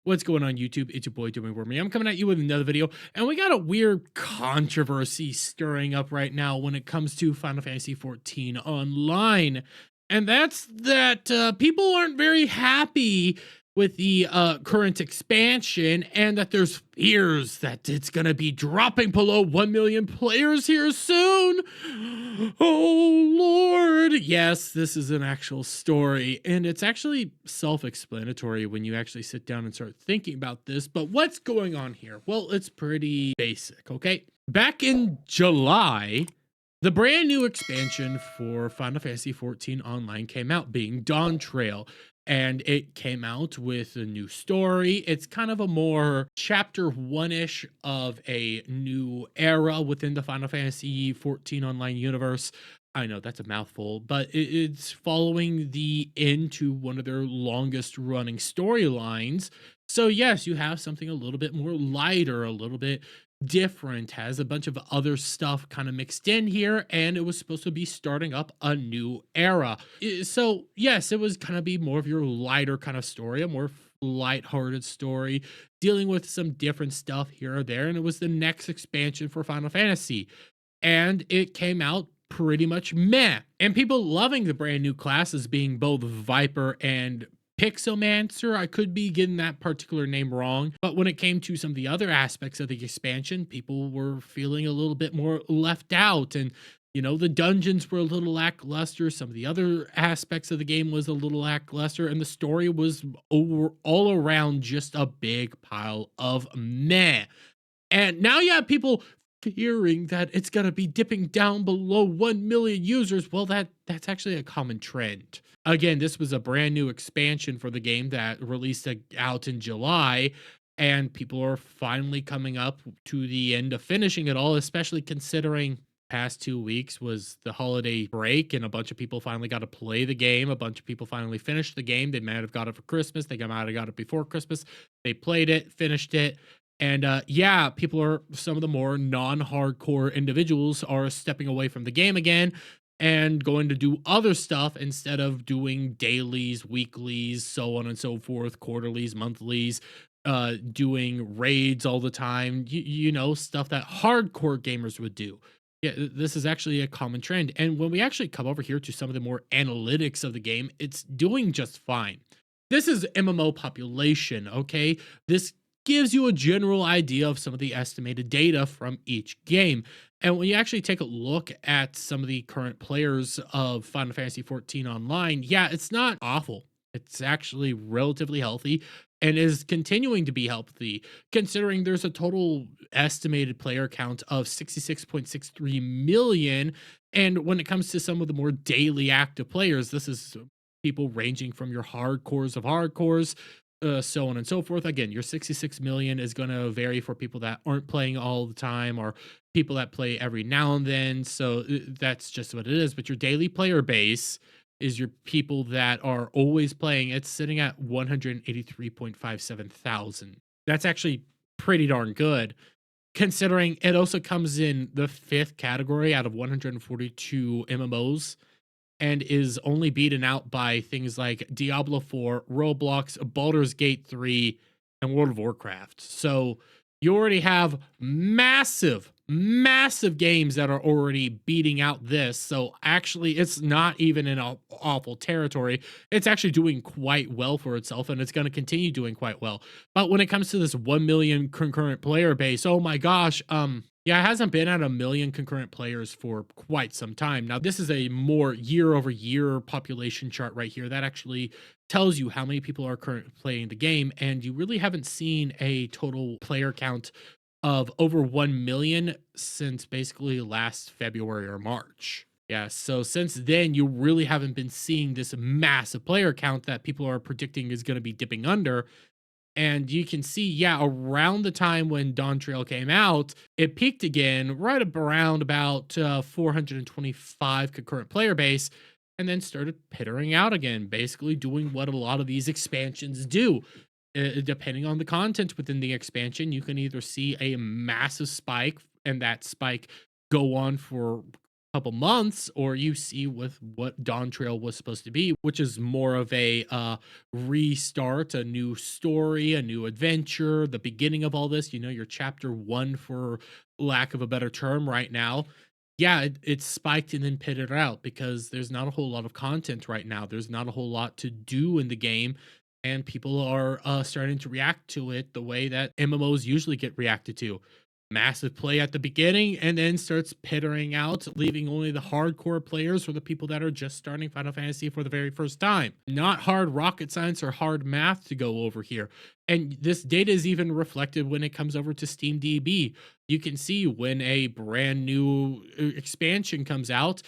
What's going on YouTube? It's your boy Doing Wormy. I'm coming at you with another video, and we got a weird controversy stirring up right now when it comes to Final Fantasy XIV Online. And that's that people aren't very happy with the current expansion, and that there's fears that it's gonna be dropping below 1 million players here soon. Oh Lord. Yes, this is an actual story, and it's actually self-explanatory when you actually sit down and start thinking about this. But what's going on here? Well, it's pretty basic, okay? Back in July, the brand new expansion for Final Fantasy XIV Online came out, being Dawntrail, and it came out with a new story. It's kind of a more chapter one-ish of a new era within the Final Fantasy XIV Online universe. I know that's a mouthful, but it's following the end to one of their longest running storylines. So yes, you have something a little bit more lighter, a little bit different, has a bunch of other stuff kind of mixed in here, and it was supposed to be starting up a new era. So yes, it was kind of be more of your lighter kind of story, a more lighthearted story, dealing with some different stuff here or there, and it was the next expansion for Final Fantasy, and it came out pretty much meh. And people loving the brand new classes, being both Viper and Pixomancer. I could be getting that particular name wrong, but when it came to some of the other aspects of the expansion, people were feeling a little bit more left out. And you know, the dungeons were a little lackluster, some of the other aspects of the game was a little lackluster, and the story was all around just a big pile of meh. And now you have people fearing that it's going to be dipping down below 1 million users. Well, that's actually a common trend. Again, this was a brand new expansion for the game that released out in July, and people are finally coming up to the end of finishing it all, especially considering past 2 weeks was the holiday break, and a bunch of people finally got to play the game. A bunch of people finally finished the game. They might have got it for Christmas. They might have got it before Christmas. They played it, finished it. And yeah, people are, some of the more non-hardcore individuals are stepping away from the game again and going to do other stuff instead of doing dailies, weeklies, so on and so forth, quarterlies, monthlies, doing raids all the time, you know, stuff that hardcore gamers would do. Yeah, this is actually a common trend. And when we actually come over here to some of the more analytics of the game, it's doing just fine. This is MMO population, okay? This gives you a general idea of some of the estimated data from each game. And when you actually take a look at some of the current players of Final Fantasy XIV Online, yeah, it's not awful. It's actually relatively healthy and is continuing to be healthy, considering there's a total estimated player count of 66.63 million. And when it comes to some of the more daily active players, this is people ranging from your hardcores of hardcores, so on and so forth. Again, your 66 million is going to vary for people that aren't playing all the time or people that play every now and then. So that's just what it is. But your daily player base is your people that are always playing. It's sitting at 183.57 thousand. That's actually pretty darn good, considering it also comes in the 5th category out of 142 MMOs, and is only beaten out by things like Diablo 4, Roblox, Baldur's Gate 3, and World of Warcraft. So you already have massive games that are already beating out this. So actually, it's not even in an awful territory. It's actually doing quite well for itself, and it's going to continue doing quite well. But when it comes to this 1 million concurrent player base, oh my gosh, yeah, it hasn't been at 1 million concurrent players for quite some time. Now, this is a more year-over-year population chart right here that actually tells you how many people are currently playing the game, and you really haven't seen a total player count of over 1 million since basically last February or March. Yeah, so since then, you really haven't been seeing this massive player count that people are predicting is going to be dipping under. And you can see, yeah, around the time when Dawntrail came out, it peaked again right around about 425 concurrent player base, and then started pittering out again, basically doing what a lot of these expansions do. Depending on the content within the expansion, you can either see a massive spike, and that spike go on for couple months, or you see with what Dawntrail was supposed to be, which is more of a restart, a new story, a new adventure, the beginning of all this, your chapter one, for lack of a better term right now. Yeah, it's spiked and then pitted out because there's not a whole lot of content right now. There's not a whole lot to do in the game, and people are starting to react to it the way that MMOs usually get reacted to. Massive play at the beginning and then starts pittering out, leaving only the hardcore players or the people that are just starting Final Fantasy for the very first time. Not hard rocket science or hard math to go over here. And this data is even reflected when it comes over to SteamDB. You can see when a brand new expansion comes out,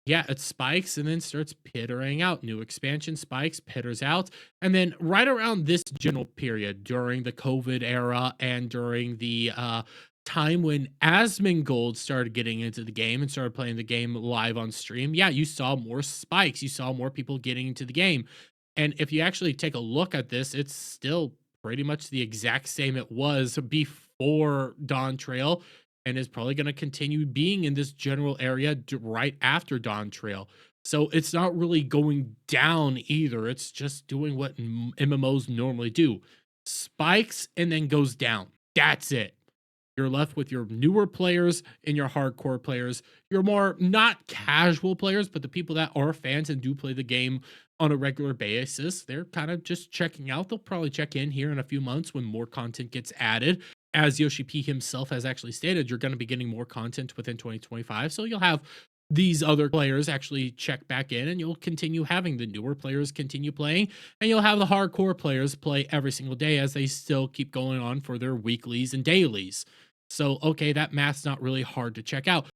yeah, it spikes and then starts pittering out. New expansion spikes, pitters out. And then right around this general period, during the COVID era and during the time when Asmongold started getting into the game and started playing the game live on stream, yeah, you saw more spikes. You saw more people getting into the game. And if you actually take a look at this, it's still pretty much the exact same it was before Dawntrail, and is probably going to continue being in this general area right after Dawntrail. So it's not really going down either. It's just doing what MMOs normally do. Spikes and then goes down. That's it. You're left with your newer players and your hardcore players. Your more not casual players, but the people that are fans and do play the game on a regular basis. They're kind of just checking out. They'll probably check in here in a few months when more content gets added. As Yoshi P himself has actually stated, you're going to be getting more content within 2025. So you'll have these other players actually check back in, and you'll continue having the newer players continue playing, and you'll have the hardcore players play every single day as they still keep going on for their weeklies and dailies. So, okay, that math's not really hard to check out.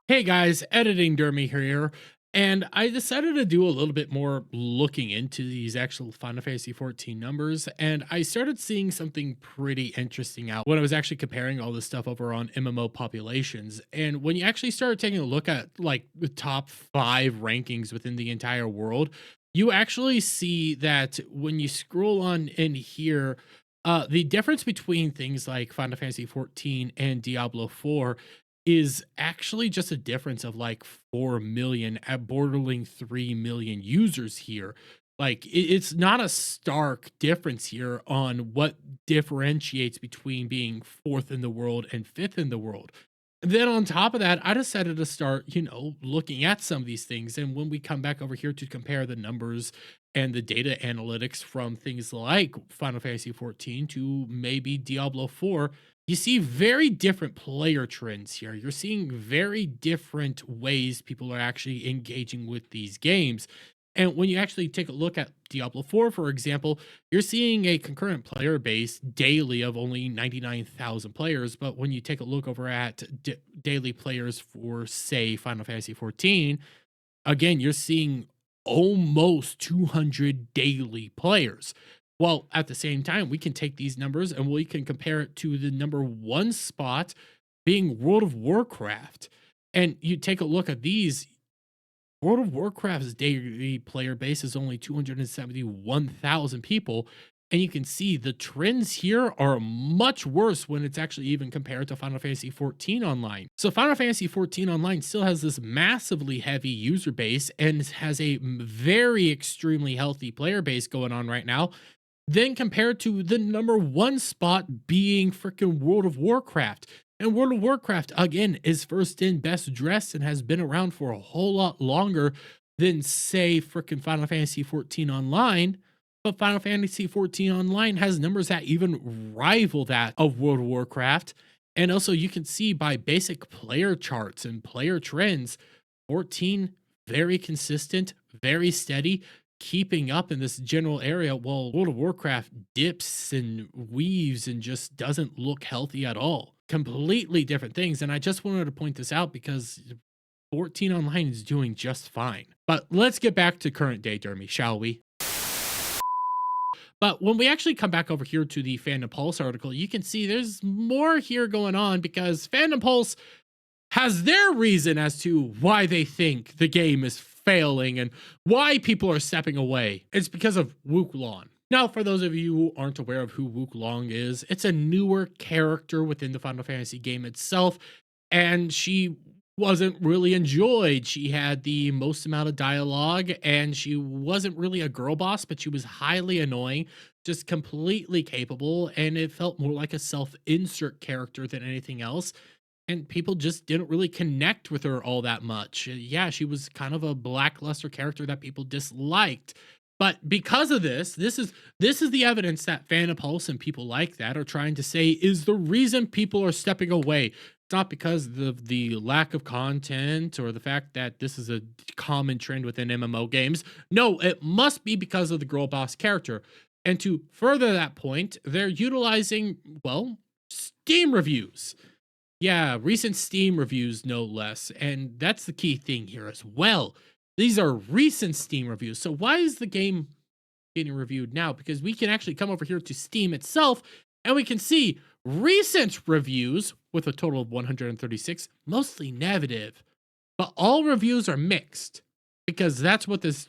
Hey guys, Editing Dermy here, and I decided to do a little bit more looking into these actual Final Fantasy 14 numbers, and I started seeing something pretty interesting out when I was actually comparing all this stuff over on MMO populations. And when you actually start taking a look at like the top 5 rankings within the entire world, you actually see that when you scroll on in here, the difference between things like Final Fantasy 14 and Diablo 4 is actually just a difference of like 4 million at bordering 3 million users here. Like it's not a stark difference here on what differentiates between being 4th in the world and 5th in the world. Then on top of that, I decided to start, looking at some of these things. And when we come back over here to compare the numbers and the data analytics from things like Final Fantasy 14 to maybe Diablo 4, you see very different player trends here. You're seeing very different ways people are actually engaging with these games. And when you actually take a look at Diablo 4, for example, you're seeing a concurrent player base daily of only 99,000 players. But when you take a look over at daily players for, say, Final Fantasy 14, again, you're seeing almost 200 daily players. Well, at the same time, we can take these numbers and we can compare it to the number 1 spot being World of Warcraft. And you take a look at these, World of Warcraft's daily player base is only 271,000 people, and you can see the trends here are much worse when it's actually even compared to Final Fantasy 14 Online. So Final Fantasy 14 Online still has this massively heavy user base and has a very extremely healthy player base going on right now, then compared to the number 1 spot being freaking World of Warcraft. And World of Warcraft, again, is first in, best dressed, and has been around for a whole lot longer than, say, freaking Final Fantasy 14 Online. But Final Fantasy 14 Online has numbers that even rival that of World of Warcraft. And also, you can see by basic player charts and player trends, 14, very consistent, very steady, keeping up in this general area, while World of Warcraft dips and weaves and just doesn't look healthy at all. Completely different things. And I just wanted to point this out because 14 Online is doing just fine. But let's get back to current day, Dermy, shall we? But when we actually come back over here to the Fandom Pulse article, you can see there's more here going on because Fandom Pulse has their reason as to why they think the game is failing and why people are stepping away. It's because of Wukong. Now, for those of you who aren't aware of who Wukong is, it's a newer character within the Final Fantasy game itself, and she wasn't really enjoyed. She had the most amount of dialogue, and she wasn't really a girl boss, but she was highly annoying, just completely capable, and it felt more like a self-insert character than anything else. And people just didn't really connect with her all that much. Yeah, she was kind of a lackluster character that people disliked. But because of this is the evidence that Fanapulse and people like that are trying to say is the reason people are stepping away. It's not because of the lack of content or the fact that this is a common trend within MMO games. No, it must be because of the girl boss character. And to further that point, they're utilizing, well, Steam reviews. Yeah, recent Steam reviews, no less. And that's the key thing here as well. These are recent Steam reviews. So why is the game getting reviewed now? Because we can actually come over here to Steam itself and we can see recent reviews with a total of 136, mostly negative. But all reviews are mixed because that's what this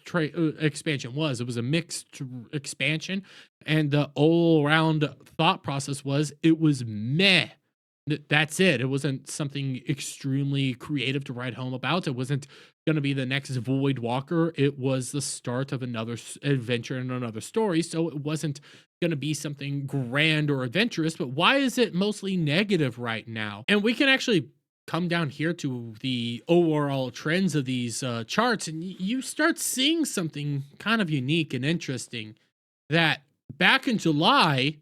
expansion was. It was a mixed expansion, and the all-around thought process was it was meh. That's it. It wasn't something extremely creative to write home about. It wasn't going to be the next Void Walker. It was the start of another adventure and another story. So it wasn't going to be something grand or adventurous. But why is it mostly negative right now? And we can actually come down here to the overall trends of these charts, and you start seeing something kind of unique and interesting that back in July,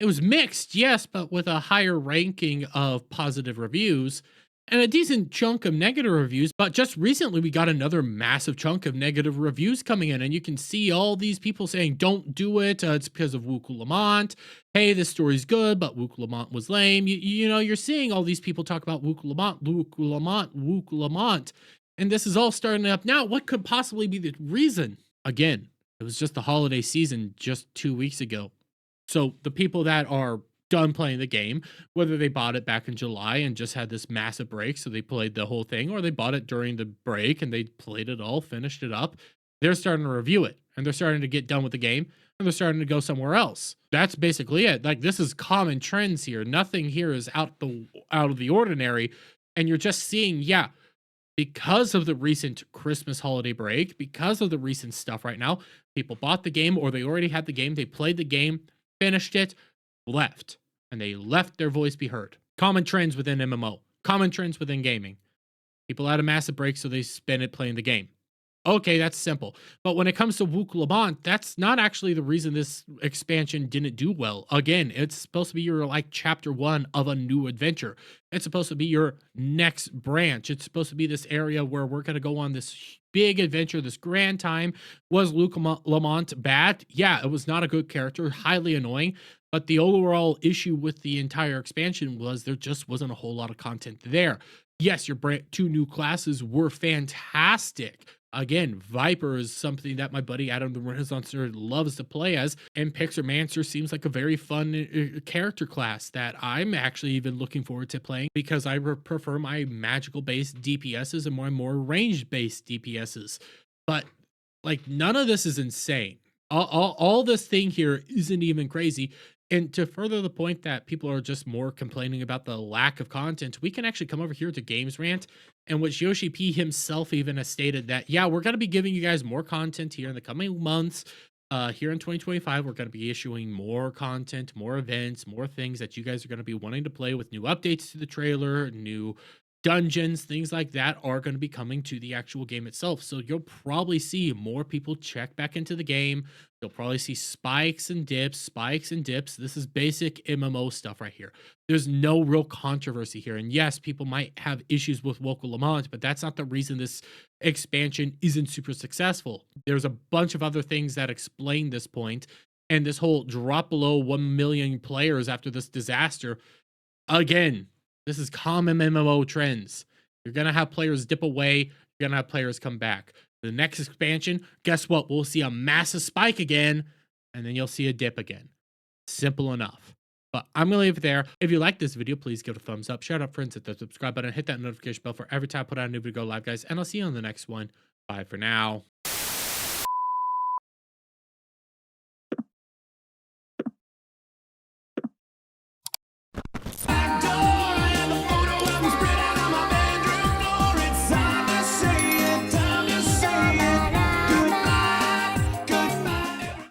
it was mixed, yes, but with a higher ranking of positive reviews and a decent chunk of negative reviews. But just recently, we got another massive chunk of negative reviews coming in, and you can see all these people saying, don't do it. It's because of Wuku Lamont. Hey, this story's good, but Wuku Lamont was lame. You know, you're seeing all these people talk about Wuku Lamont, Wuku Lamont, Wuku Lamont. And this is all starting up now. What could possibly be the reason? Again, it was just the holiday season just 2 weeks ago. So the people that are done playing the game, whether they bought it back in July and just had this massive break, so they played the whole thing, or they bought it during the break and they played it all, finished it up, they're starting to review it and they're starting to get done with the game and they're starting to go somewhere else. That's basically it. Like, this is common trends here. Nothing here is out of the ordinary. And you're just seeing, yeah, because of the recent Christmas holiday break, because of the recent stuff right now, people bought the game or they already had the game, they played the game, finished it, left, and they left their voice be heard. Common trends within MMO, common trends within gaming. People had a massive break, so they spend it playing the game. Okay, that's simple. But when it comes to Wuku Lamont, that's not actually the reason this expansion didn't do well. Again, it's supposed to be your like chapter 1 of a new adventure. It's supposed to be your next branch. It's supposed to be this area where we're going to go on this big adventure, this grand time. Was Wuku Lamont bad? Yeah, it was not a good character, highly annoying. But the overall issue with the entire expansion was there just wasn't a whole lot of content there. Yes, your 2 new classes were fantastic. Again, Viper is something that my buddy Adam the Renaissancer loves to play as, and Pixarmancer seems like a very fun character class that I'm actually even looking forward to playing because I prefer my magical-based DPSs and my more ranged-based DPSs. But, like, none of this is insane. All this thing here isn't even crazy. And to further the point that people are just more complaining about the lack of content, we can actually come over here to Games Rant, in which Yoshi P himself even has stated that, yeah, we're going to be giving you guys more content here in the coming months. Here in 2025, we're going to be issuing more content, more events, more things that you guys are going to be wanting to play with new updates to the trailer, new dungeons, things like that are going to be coming to the actual game itself. So you'll probably see more people check back into the game. You'll probably see spikes and dips, spikes and dips. This is basic MMO stuff right here. There's no real controversy here. And yes, people might have issues with Wuku Lamont, but that's not the reason this expansion isn't super successful. There's a bunch of other things that explain this point, and this whole drop below 1 million players after this disaster. Again, this is common MMO trends. You're going to have players dip away. You're going to have players come back. The next expansion, guess what? We'll see a massive spike again, and then you'll see a dip again. Simple enough. But I'm going to leave it there. If you like this video, please give it a thumbs up. Share it up, friends. Hit the subscribe button. Hit that notification bell for every time I put out a new video live, guys. And I'll see you on the next one. Bye for now.